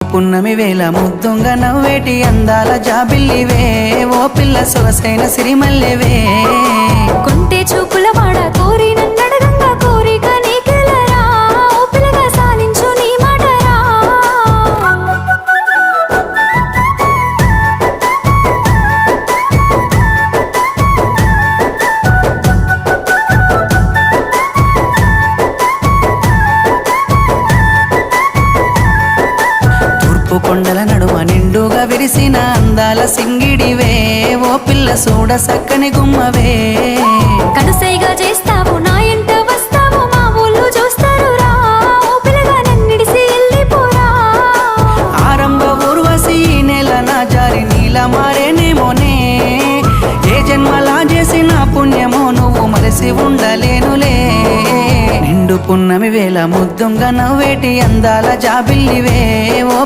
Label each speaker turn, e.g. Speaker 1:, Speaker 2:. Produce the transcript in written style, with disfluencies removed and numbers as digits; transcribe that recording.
Speaker 1: పున్నమి వేళ ముద్దుంగ నవ్వేటి అందాల జాబిల్లివే ఓ పిల్ల సొగసైన సిరిమల్లెవే
Speaker 2: కొంటే చూపుల వాడ కోరి నన్నడగంగా కోరిక నీకెలరా ఓ పిల్లగా సాలించు నీ మాటరా
Speaker 1: కొండల నడుమ నిండుగా విరిసిన అందాల సింగిడివే ఓ పిల్ల సూడ సక్కని గుమ్మవే
Speaker 2: కనుసైగా చేస్తావు నా ఎంట వస్తావు మా ఊళ్ళు చూస్తారు రా ఓ పిల్లగా నన్నిడిసి వెళ్ళిపోరా
Speaker 1: ఆరంభ ఊర్వశి నెల నా జారి నీల మారేనేమోనే ఏ జన్మలా చేసిన పుణ్యమో నువ్వు మరసి ఉండలేనులే నిండు పున్నమి వేళ ముద్దుంగ నవ్వేటి అందాల జాబిల్లివే ఓ